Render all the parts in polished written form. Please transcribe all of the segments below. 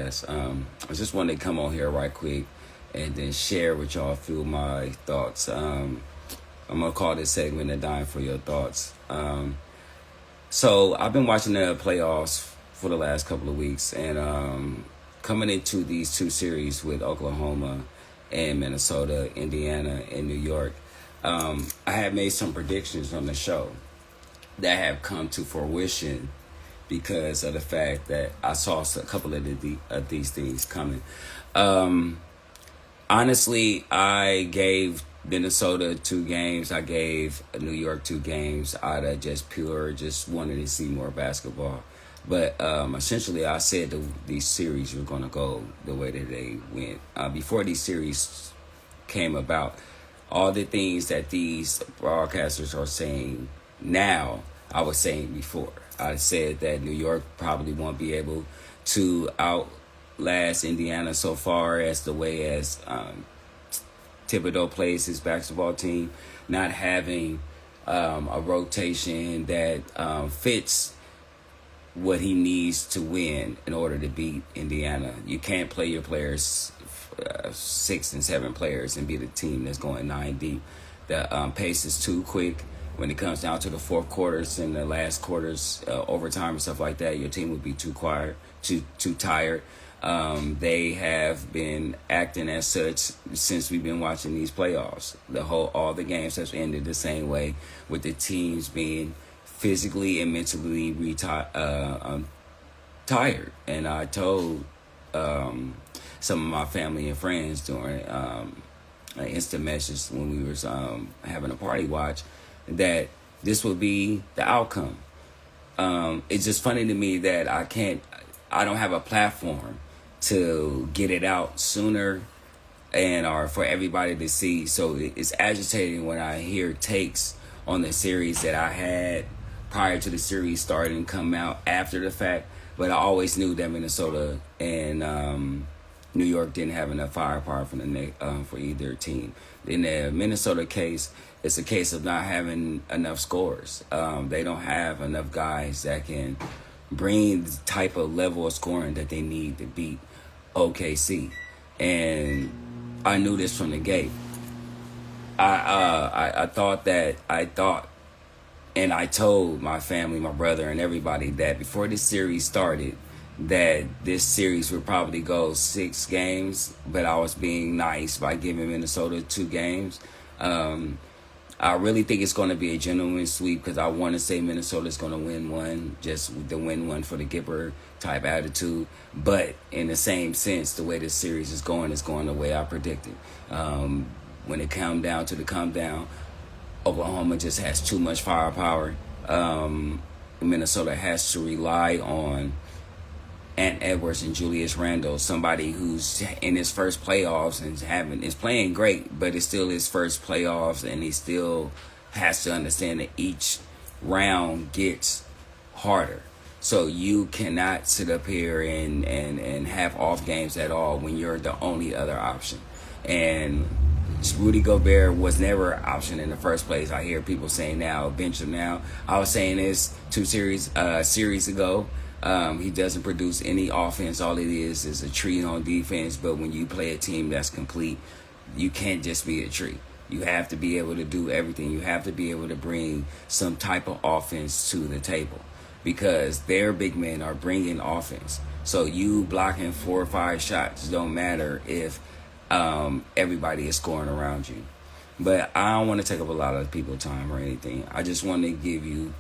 podcast. I just wanted to come on here right quick and then share with y'all a few of my thoughts. I'm going to call this segment "A Dime for Your Thoughts." So I've been watching the playoffs for the last couple of weeks, and coming into these two series with Oklahoma and Minnesota, Indiana, and New York, I had made some predictions on the show that have come to fruition because of the fact that I saw a couple of these things coming. Honestly, I gave Minnesota 2 games. I gave New York 2 games out of just wanted to see more basketball. But essentially, I said these series were going to go the way that they went. Before these series came about, all the things that these broadcasters are saying now, I was saying before. I said that New York probably won't be able to outlast Indiana so far as the way as Thibodeau plays his basketball team, not having a rotation that fits what he needs to win in order to beat Indiana. You can't play your players 6 and 7 players and beat a team that's going 9 deep. The pace is too quick. When it comes down to the fourth quarters and the last quarters, overtime and stuff like that, your team would be too tired. They have been acting as such since we've been watching these playoffs. All the games have ended the same way, with the teams being physically and mentally tired. And I told some of my family and friends during an instant message when we was having a party watch that this would be the outcome. It's just funny to me that I don't have a platform to get it out sooner or for everybody to see. So it's agitating when I hear takes on the series that I had prior to the series starting come out after the fact. But I always knew that Minnesota and New York didn't have enough firepower for either team. In the Minnesota case, it's a case of not having enough scorers. They don't have enough guys that can bring the type of level of scoring that they need to beat OKC. And I knew this from the gate. I thought, and I told my family, my brother, and everybody that before this series started, that this series would probably go 6 games, but I was being nice by giving Minnesota 2 games. I really think it's going to be a genuine sweep because I want to say Minnesota's going to win one, just to win one for the Gipper type attitude. But in the same sense, the way this series is going the way I predicted. When it come down, Oklahoma just has too much firepower. Minnesota has to rely on Ant Edwards and Julius Randle, somebody who's in his first playoffs and is playing great, but it's still his first playoffs, and he still has to understand that each round gets harder. So you cannot sit up here and have off games at all when you're the only other option. And Rudy Gobert was never an option in the first place. I hear people saying now, bench him now. I was saying this 2 series ago. He doesn't produce any offense. All it is a tree on defense. But when you play a team that's complete, you can't just be a tree. You have to be able to do everything. You have to be able to bring some type of offense to the table because their big men are bringing offense. So you blocking 4 or 5 shots don't matter if everybody is scoring around you. But I don't want to take up a lot of people's time or anything. I just want to give you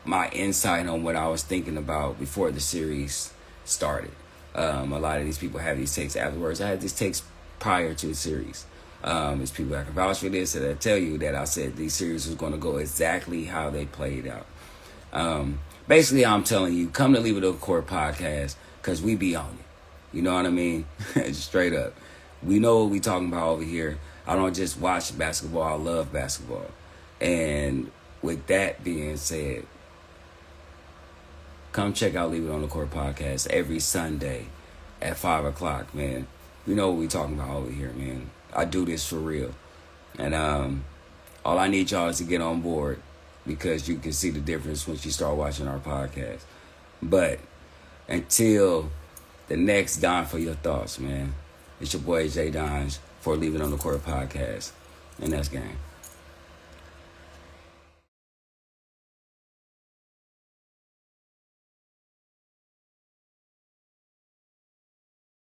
my insight on what I was thinking about before the series started. A lot of these people have these takes afterwards. I had these takes prior to the series. There's people that can vouch for this and I tell you that I said these series was going to go exactly how they played out. Basically, I'm telling you, come to Leave It Up Court podcast because we be on it. You know what I mean? Straight up. We know what we talking about over here. I don't just watch basketball. I love basketball. And with that being said, come check out Leave It On The Court podcast every Sunday at 5 o'clock, man. You know what we talking about over here, man. I do this for real. And all I need y'all is to get on board because you can see the difference once you start watching our podcast. But until the next Don for your thoughts, man. It's your boy Jay Dons for Leave It on the Court podcast. And that's game.